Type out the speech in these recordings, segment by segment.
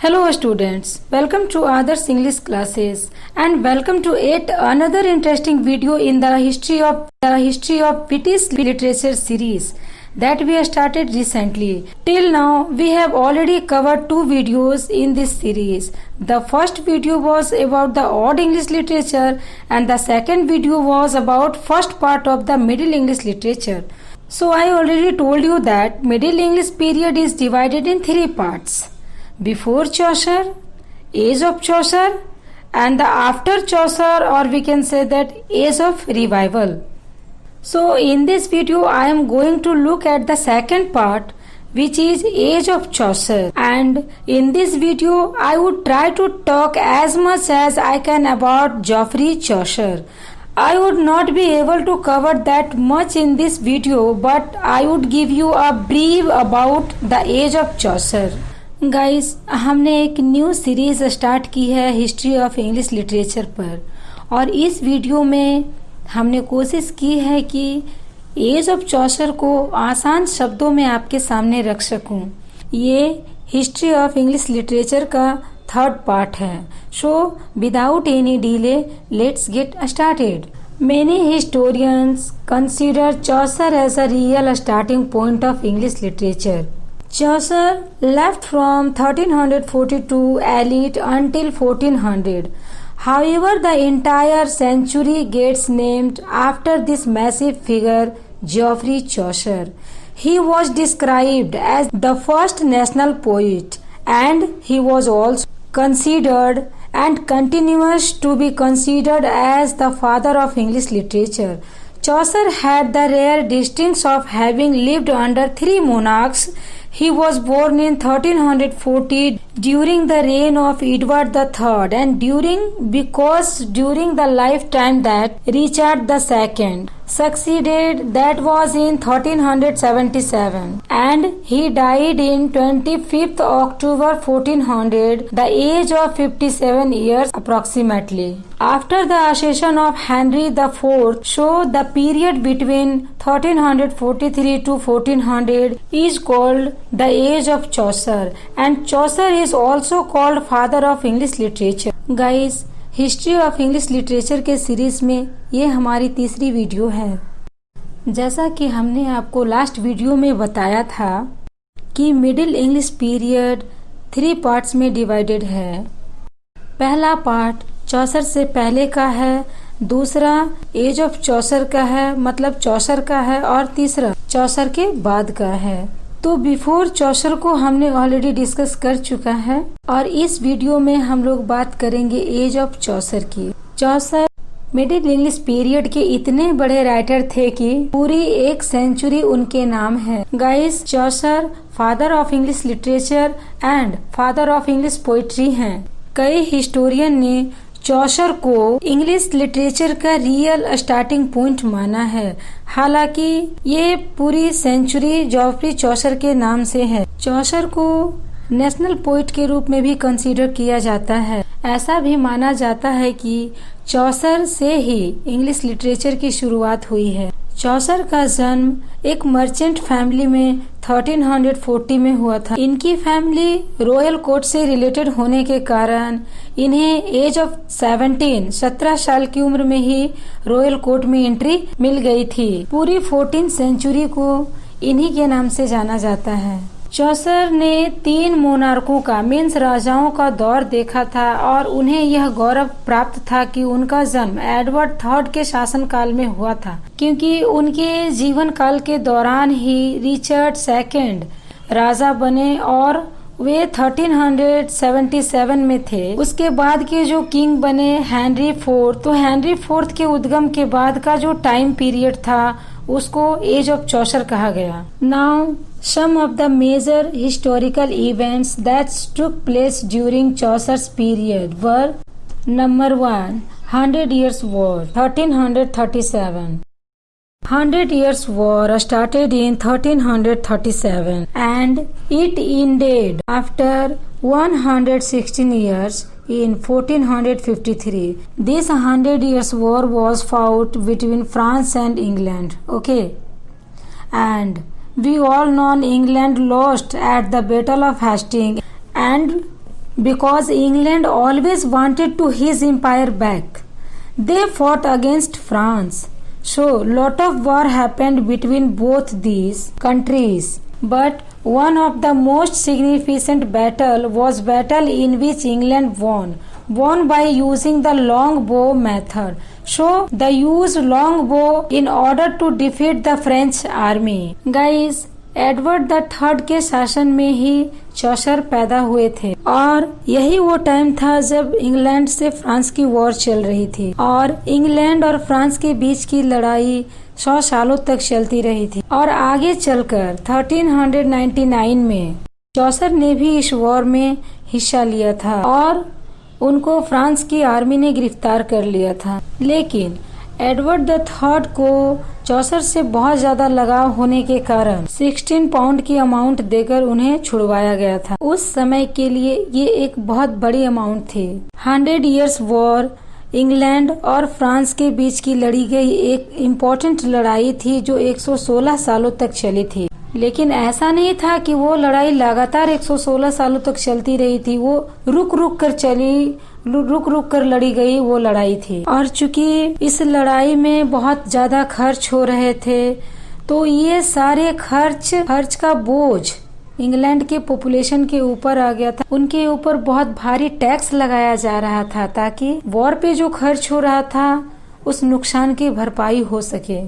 Hello students, welcome to others English classes and welcome to yet another interesting video in the history of British literature series that we have started recently. Till now we have already covered two videos in this series. The first video was about the Old English literature and the second video was about first part of the Middle English literature. So I already told you that Middle English period is divided in three parts. Before Chaucer, age of Chaucer, and the after Chaucer, or we can say that age of revival. So in this video I am going to look at the second part, which is age of Chaucer, and in this video I would try to talk as much as I can about Geoffrey Chaucer. I would not be able to cover that much in this video, but I would give you a brief about the age of Chaucer. Guys, हमने एक new series start की है history of English literature पर, और इस video में हमने कोशिश की है कि एज ऑफ चॉसर को आसान शब्दों में आपके सामने रख सकूं। ये हिस्ट्री ऑफ इंग्लिश लिटरेचर का थर्ड पार्ट है। So without any delay let's get started. Many historians consider Chaucer as a real starting point of English literature. Chaucer left from 1342 elite until 1400. However, the entire century gets named after this massive figure, Geoffrey Chaucer. He was described as the first national poet, and he was also considered and continues to be considered as the father of English literature. Chaucer had the rare distinction of having lived under three monarchs. He was born in 1340 during the reign of Edward III and during the lifetime that Richard II succeeded, that was in 1377, and he died in 25th October 1400, the age of 57 years approximately. After the accession of Henry IV, so the period between 1343 to 1400 is called the age of Chaucer, and Chaucer is also called father of English literature. Guys, history of English literature के series में ये हमारी तीसरी video है। जैसा कि हमने आपको लास्ट वीडियो में बताया था कि middle English period three parts में डिवाइडेड है। पहला पार्ट चौसर से पहले का है, दूसरा एज ऑफ चौसर का है, मतलब चौसर का है, और तीसरा चौसर के बाद का है। तो बिफोर चौसर को हमने ऑलरेडी डिस्कस कर चुका है, और इस वीडियो में हम लोग बात करेंगे एज ऑफ चौसर की। चौसर मिडिल इंग्लिश पीरियड के इतने बड़े राइटर थे कि पूरी एक सेंचुरी उनके नाम है। Guys, Chaucer father of English literature and father of English poetry हैं। कई हिस्टोरियन ने चौसर को इंग्लिश लिटरेचर का रियल स्टार्टिंग पॉइंट माना है। हालांकि ये पूरी सेंचुरी जॉफ्री चौसर के नाम से है। चौसर को नेशनल पोइट के रूप में भी कंसीडर किया जाता है। ऐसा भी माना जाता है कि चौसर से ही इंग्लिश लिटरेचर की शुरुआत हुई है। चौसर का जन्म एक मर्चेंट फैमिली में 1340 में हुआ था। इनकी फैमिली रॉयल कोर्ट से रिलेटेड होने के कारण इन्हें एज ऑफ 17 साल की उम्र में ही रॉयल कोर्ट में एंट्री मिल गई थी। पूरी 14th सेंचुरी को इन्हीं के नाम से जाना जाता है। चौसर ने 3 मोनार्कों का मीन्स राजाओं का दौर देखा था, और उन्हें यह गौरव प्राप्त था कि उनका जन्म एडवर्ड III के शासनकाल में हुआ था, क्योंकि उनके जीवन काल के दौरान ही रिचर्ड II राजा बने और वे 1377 में थे। उसके बाद के जो किंग बने हेनरी IV, तो हेनरी IV के उद्गम के बाद का जो टाइम पीरियड था उसको एज ऑफ चौसर कहा गया। Now some of the major historical events that took place during Chaucer's period were: number 1, 100 Years' War, 1337. 100 Years' War started in 1337 and it ended after 116 years in 1453. This 100 Years' War was fought between France and England. Okay, and we all know England lost at the Battle of Hastings, and because England always wanted to his empire back. They fought against France. So lot of war happened between both these countries. But one of the most significant battle was battle in which England won by using the longbow method. So they used longbow in order to defeat the French army. Guys, Edward the third के शासन में ही चौसर पैदा हुए थे और यही वो time था जब इंग्लैंड से फ्रांस की वॉर चल रही थी और इंग्लैंड और फ्रांस के बीच की लड़ाई 100 सालों तक चलती रही थी और आगे चलकर 1399 में चौसर ने भी इस वॉर में हिस्सा लिया था और उनको फ्रांस की आर्मी ने गिरफ्तार कर लिया था। लेकिन एडवर्ड द थर्ड को चौसर से बहुत ज्यादा लगाव होने के कारण 16 पाउंड की अमाउंट देकर उन्हें छुड़वाया गया था। उस समय के लिए ये एक बहुत बड़ी अमाउंट थी। 100 इयर्स वॉर इंग्लैंड और फ्रांस के बीच की लड़ी गई एक इम्पोर्टेंट लड़ाई थी जो 116 सालों तक चली थी। लेकिन ऐसा नहीं था कि वो लड़ाई लगातार 116 सालों तक चलती रही थी, वो रुक रुक कर लड़ी गई वो लड़ाई थी। और चूंकि इस लड़ाई में बहुत ज्यादा खर्च हो रहे थे तो ये सारे खर्च का बोझ इंग्लैंड के पॉपुलेशन के ऊपर आ गया था। उनके ऊपर बहुत भारी टैक्स लगाया जा रहा था ताकि वॉर पे जो खर्च हो रहा था उस नुकसान की भरपाई हो सके।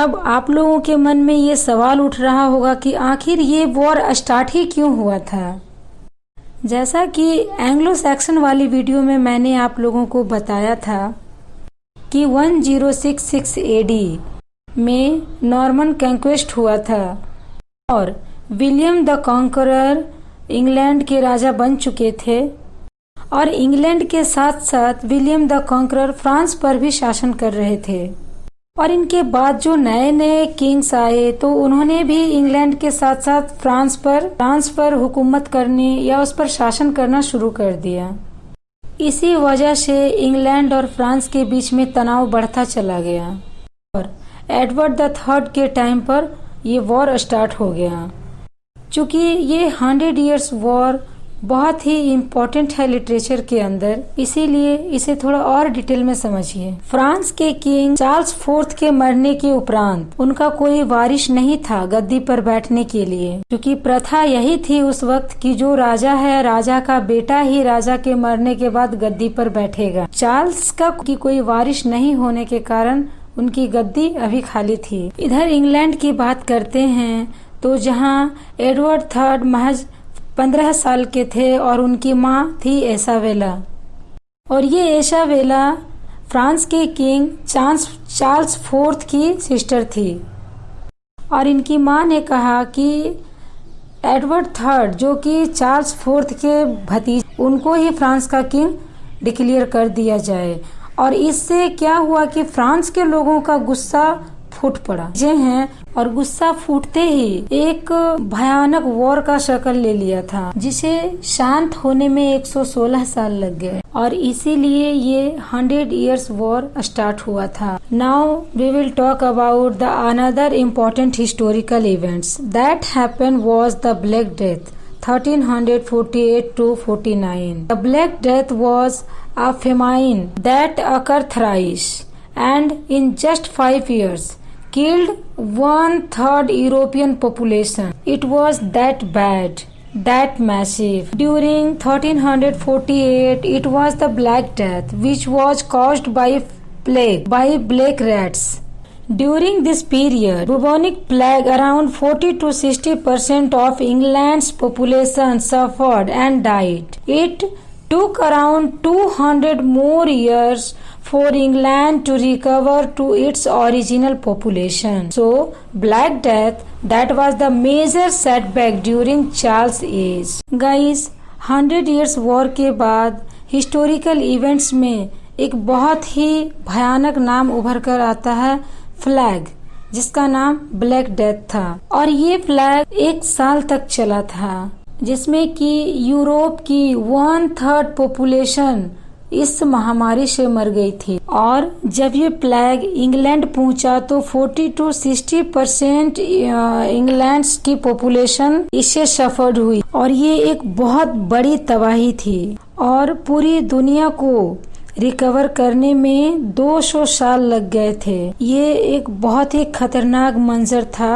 अब आप लोगों के मन में ये सवाल उठ रहा होगा कि आखिर ये वॉर स्टार्ट ही क्यों हुआ था। जैसा कि एंग्लो सैक्सन वाली वीडियो में मैंने आप लोगों को बताया था कि 1066 एडी में नॉर्मन कंक्वेस्ट हुआ था और विलियम द कॉन्करर इंग्लैंड के राजा बन चुके थे और इंग्लैंड के साथ साथ विलियम द कॉन्करर फ्रांस पर भी शासन कर रहे थे। और इनके बाद जो नए नए किंग्स आए तो उन्होंने भी इंग्लैंड के साथ साथ फ्रांस पर हुकूमत करने या उस पर शासन करना शुरू कर दिया। इसी वजह से इंग्लैंड और फ्रांस के बीच में तनाव बढ़ता चला गया और एडवर्ड द थर्ड के टाइम पर ये वॉर स्टार्ट हो गया। चूंकि ये 100 इयर्स वॉर बहुत ही इम्पोर्टेंट है लिटरेचर के अंदर, इसीलिए इसे थोड़ा और डिटेल में समझिए। फ्रांस के किंग चार्ल्स फोर्थ के मरने के उपरांत उनका कोई वारिस नहीं था गद्दी पर बैठने के लिए, क्योंकि प्रथा यही थी उस वक्त कि जो राजा है राजा का बेटा ही राजा के मरने के बाद गद्दी पर बैठेगा। चार्ल्स का कोई वारिस नहीं होने के कारण उनकी गद्दी अभी खाली थी। इधर इंग्लैंड की बात करते हैं तो जहाँ एडवर्ड थर्ड महज 15 साल के थे और उनकी माँ थी एसावेला और ये एसावेला फ्रांस के किंग चार्ल्स फोर्थ की सिस्टर थी और इनकी माँ ने कहा कि एडवर्ड थर्ड जो कि चार्ल्स फोर्थ के भतीजे उनको ही फ्रांस का किंग डिक्लेयर कर दिया जाए। और इससे क्या हुआ कि फ्रांस के लोगों का गुस्सा फूट पड़ा हैं और गुस्सा फूटते ही एक भयानक वॉर का शक्ल ले लिया था जिसे शांत होने में 116 साल लग गए और इसीलिए ये 100 इयर्स वॉर स्टार्ट हुआ था। Now we will talk about the another important historical events that happened was the black death 1348 to 49. The Black Death was a famine that occurred thrice and in just 5 years killed 1/3 European population. It was that bad, that massive. During 1348, it was the Black Death, which was caused by plague, by black rats. During this period, bubonic plague, around 40 to 60% of England's population suffered and died. It took around 200 more years for England to recover to its original population. So, Black Death, that was the major setback during Charles' age. Guys, 100 years war के बाद historical events में एक बहुत ही भयानक नाम उभर कर आता है फ्लैग, जिसका नाम ब्लैक डेथ था और ये फ्लैग 1 साल तक चला था जिसमें कि यूरोप की 1/3 पॉपुलेशन इस महामारी से मर गई थी और जब ये प्लेग इंग्लैंड पहुंचा तो 40 to 60% इंग्लैंड की पॉपुलेशन इससे सफर्ड हुई और ये एक बहुत बड़ी तबाही थी और पूरी दुनिया को रिकवर करने में 200 साल लग गए थे। ये एक बहुत ही खतरनाक मंजर था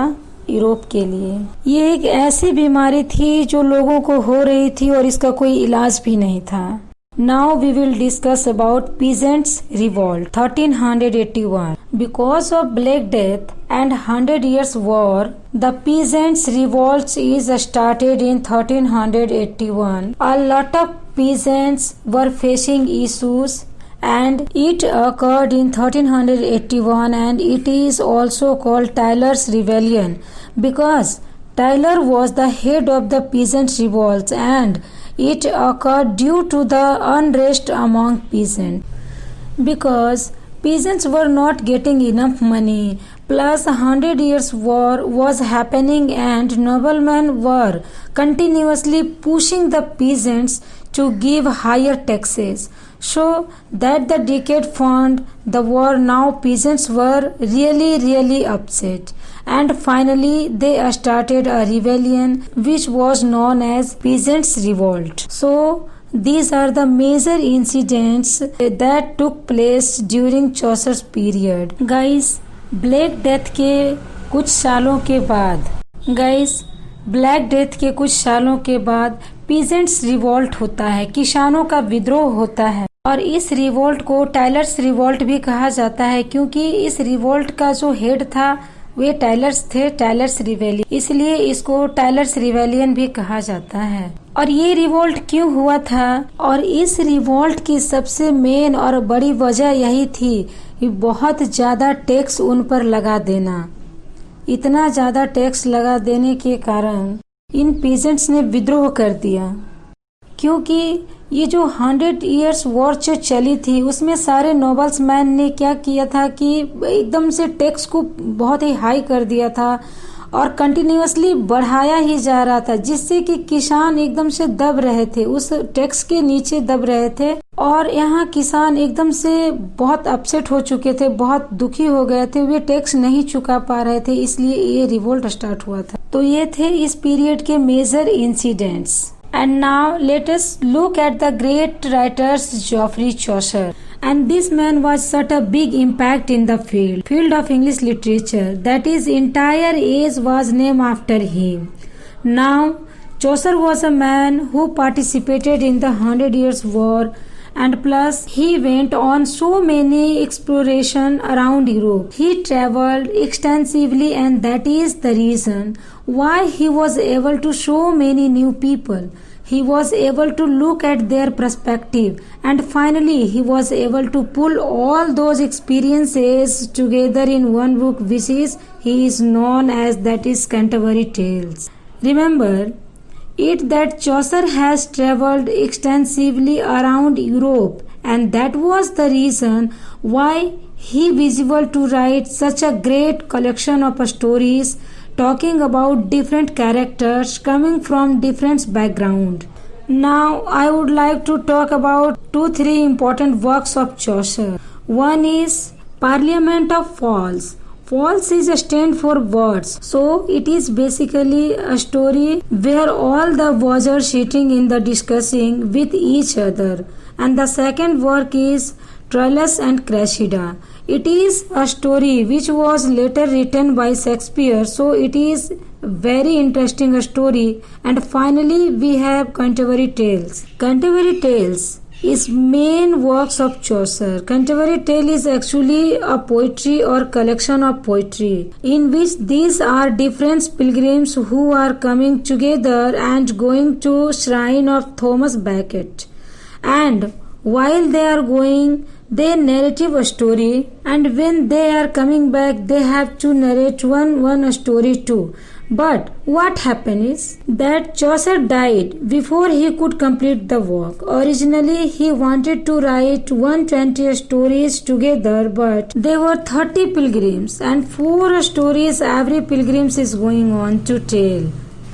यूरोप के लिए। ये एक ऐसी बीमारी थी जो लोगों को हो रही थी और इसका कोई इलाज भी नहीं था। Now we will discuss about Peasants Revolt 1381. Because of Black Death and 100 Years War, the Peasants Revolt is started in 1381. A lot of peasants were facing issues and it occurred in 1381 and it is also called Tyler's Rebellion because Tyler was the head of the Peasants Revolt and it occurred due to the unrest among peasants. Because peasants were not getting enough money, plus 100 years war was happening and noblemen were continuously pushing the peasants to give higher taxes. So that the decade fund the war, now peasants were really upset. And finally they started a rebellion which was known as Peasants Revolt. So these are the major incidents that took place during Chaucer's period. Guys, Black Death के कुछ सालों के बाद peasants revolt होता है, किसानों का विद्रोह होता है और इस रिवोल्ट को टाइलर्स रिवोल्ट भी कहा जाता है क्योंकि इस रिवोल्ट का जो हेड था वे टाइलर्स थे, टाइलर्स रिवेलियन, इसलिए इसको टाइलर्स रिवेलियन भी कहा जाता है। और ये रिवोल्ट क्यों हुआ था और इस रिवोल्ट की सबसे मेन और बड़ी वजह यही थी कि बहुत ज्यादा टैक्स उन पर लगा देना। इतना ज्यादा टैक्स लगा देने के कारण इन पीजेंट्स ने विद्रोह कर दिया क्योंकि ये जो 100 इयर्स वॉर जो चली थी उसमें सारे नोबल्स मैन ने क्या किया था कि एकदम से टैक्स को बहुत ही हाई कर दिया था और कंटिन्यूअसली बढ़ाया ही जा रहा था जिससे कि किसान एकदम से दब रहे थे, उस टैक्स के नीचे दब रहे थे और यहाँ किसान एकदम से बहुत अपसेट हो चुके थे, बहुत दुखी हो गए थे, वे टैक्स नहीं चुका पा रहे थे, इसलिए ये रिवोल्ट स्टार्ट हुआ था। तो ये थे इस पीरियड के major incidents. And now let us look at the great writers Geoffrey Chaucer. And this man was such a big impact in the field of English literature that his entire age was named after him. Now, Chaucer was a man who participated in the 100 Years War and plus he went on so many exploration around Europe. He traveled extensively and that is the reason why he was able to show many new people. He was able to look at their perspective and finally he was able to pull all those experiences together in one book which is he is known as that is Canterbury Tales. Remember it that Chaucer has traveled extensively around Europe and that was the reason why he was able to write such a great collection of stories talking about different characters coming from different background. Now I would like to talk about 2-3 important works of Chaucer. One is Parliament of Falls. Falls is a stand for words. So it is basically a story where all the words are sitting in the discussing with each other. And the second work is Troilus and Cressida. It is a story which was later written by Shakespeare, so it is very interesting story. And finally we have Canterbury Tales. Canterbury Tales is main works of Chaucer. Canterbury Tale is actually a poetry or collection of poetry in which these are different pilgrims who are coming together and going to shrine of Thomas Becket, and while they are going they narrative a story and when they are coming back they have to narrate one story too. But what happened is that Chaucer died before he could complete the work. Originally he wanted to write 120 stories together but there were 30 pilgrims and 4 stories every pilgrims is going on to tell.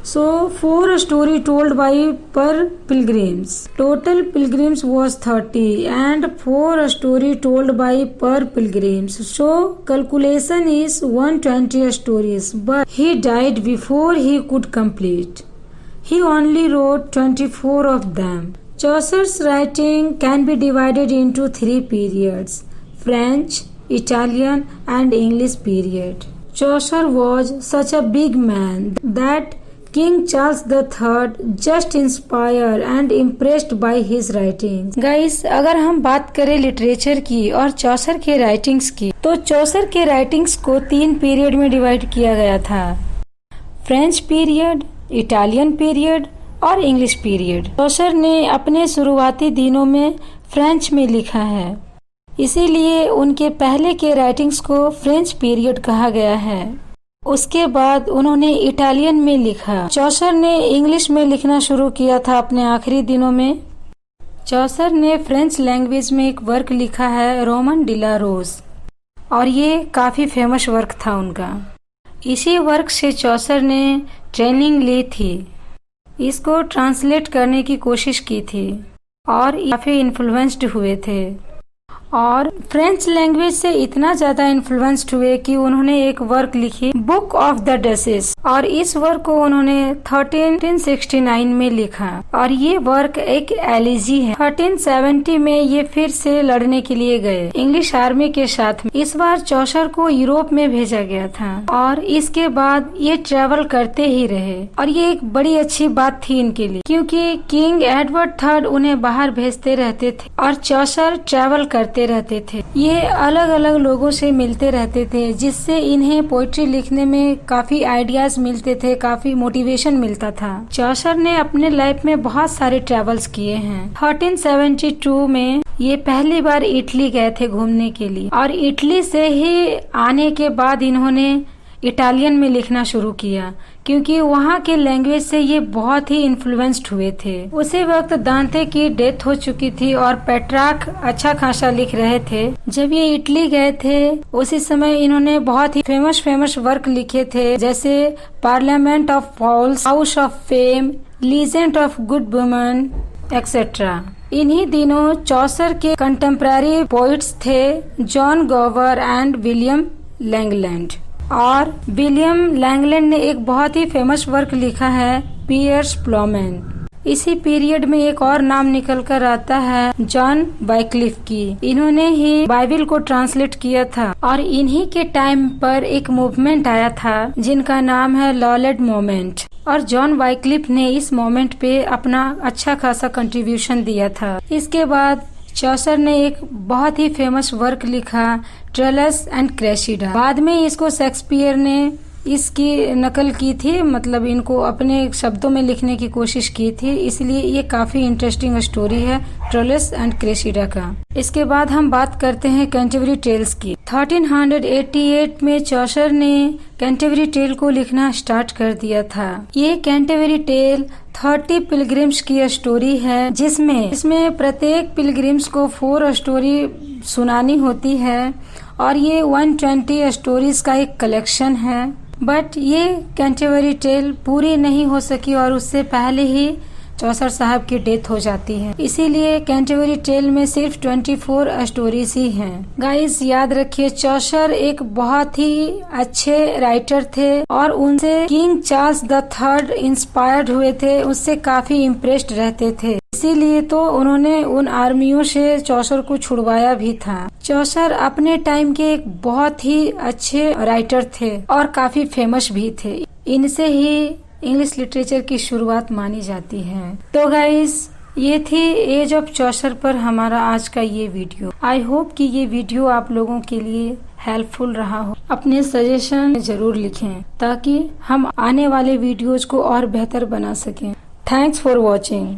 So 4 story told by per pilgrims. Total pilgrims was 30 and 4 story told by per pilgrims. So calculation is 120 stories, but he died before he could complete. He only wrote 24 of them. Chaucer's writing can be divided into 3 periods: French, Italian and English period. Chaucer was such a big man that King Charles III just inspired and impressed by his writings. Guys, अगर हम बात करें literature की और चौसर के writings की, तो चौसर के राइटिंग्स को 3 पीरियड में डिवाइड किया गया था: फ्रेंच पीरियड, इटालियन पीरियड और इंग्लिश पीरियड। चौसर ने अपने शुरुआती दिनों में फ्रेंच में लिखा है, इसीलिए उनके पहले के राइटिंग्स को फ्रेंच पीरियड कहा गया है। उसके बाद उन्होंने इटालियन में लिखा। चौसर ने इंग्लिश में लिखना शुरू किया था अपने आखिरी दिनों में। चौसर ने फ्रेंच लैंग्वेज में एक वर्क लिखा है, रोमन डी ला रोज, और ये काफ़ी फेमस वर्क था उनका। इसी वर्क से चौसर ने ट्रेनिंग ली थी, इसको ट्रांसलेट करने की कोशिश की थी और काफ़ी इन्फ्लुएंस्ड हुए थे, और फ्रेंच लैंग्वेज से इतना ज्यादा इन्फ्लुएंस्ड हुए कि उन्होंने एक वर्क लिखी, बुक ऑफ द डसेस, और इस वर्क को उन्होंने 1369 में लिखा, और ये वर्क एक एलिजी है। 1370 में ये फिर से लड़ने के लिए गए इंग्लिश आर्मी के साथ। इस बार चौसर को यूरोप में भेजा गया था और इसके बाद ये ट्रेवल करते ही रहे, और ये एक बड़ी अच्छी बात थी इनके लिए, क्योंकि किंग एडवर्ड III उन्हें बाहर भेजते रहते थे और चौसर ट्रेवल करते रहते थे। ये अलग अलग लोगों से मिलते रहते थे, जिससे इन्हें पोइट्री लिखने में काफी आइडियाज मिलते थे, काफी मोटिवेशन मिलता था। चौसर ने अपने लाइफ में बहुत सारे ट्रेवल्स किए हैं। 1372 में ये पहली बार इटली गए थे घूमने के लिए, और इटली से ही आने के बाद इन्होंने इटालियन में लिखना शुरू किया, क्योंकि वहाँ के लैंग्वेज से ये बहुत ही इन्फ्लुएंस्ड हुए थे। उसी वक्त दांते की डेथ हो चुकी थी और पेट्रार्क अच्छा खासा लिख रहे थे। जब ये इटली गए थे उसी समय इन्होंने बहुत ही फेमस वर्क लिखे थे, जैसे parliament of fowls, house of fame, legend of good woman etcetera. इन्हीं दिनों चौसर के कंटेम्पररी पोइट्स थे John Gower and William Langland, और विलियम लैंगलैंड ने एक बहुत ही फेमस वर्क लिखा है, पियर्स प्लॉमैन। इसी पीरियड में एक और नाम निकल कर आता है, जॉन वाइक्लिफ की। इन्होंने ही बाइबल को ट्रांसलेट किया था, और इन्हीं के टाइम पर एक मूवमेंट आया था जिनका नाम है लॉलर्ड मूवमेंट, और जॉन वाइक्लिफ ने इस मूवमेंट पे अपना अच्छा खासा कंट्रीब्यूशन दिया था। इसके बाद चौसर ने एक बहुत ही फेमस वर्क लिखा, ट्रेलस एंड क्रेसिडा। बाद में इसको शेक्सपियर ने इसकी नकल की थी, मतलब इनको अपने शब्दों में लिखने की कोशिश की थी, इसलिए ये काफी इंटरेस्टिंग स्टोरी है ट्रेलस एंड क्रेसिडा का। इसके बाद हम बात करते हैं कैंटरबरी टेल्स की। 1388 में चौसर ने कैंटरबरी टेल को लिखना स्टार्ट कर दिया था। ये कैंटरबरी टेल 30 पिलग्रिम्स की स्टोरी है, जिसमें प्रत्येक पिलग्रिम्स को 4 स्टोरी सुनानी होती है, और ये 120 स्टोरीज का एक कलेक्शन है। बट ये कैंटरबरी टेल पूरी नहीं हो सकी और उससे पहले ही चौसर साहब की डेथ हो जाती है, इसीलिए कैंटरबरी टेल में सिर्फ 24 स्टोरीज ही हैं। गाइस याद रखिए, चौसर एक बहुत ही अच्छे राइटर थे और उनसे किंग चार्ल्स III इंस्पायर्ड हुए थे, उससे काफी इम्प्रेस्ड रहते थे, इसीलिए तो उन्होंने उन आर्मियों से चौसर को छुड़वाया भी था। चौसर अपने टाइम के एक बहुत ही अच्छे राइटर थे और काफी फेमस भी थे। इनसे ही इंग्लिश लिटरेचर की शुरुआत मानी जाती है। तो गाइस, ये थी एज ऑफ चौसर पर हमारा आज का ये वीडियो। आई होप कि ये वीडियो आप लोगों के लिए हेल्पफुल रहा हो। अपने सजेशन जरूर लिखें ताकि हम आने वाले वीडियोज को और बेहतर बना सकें। Thanks for watching.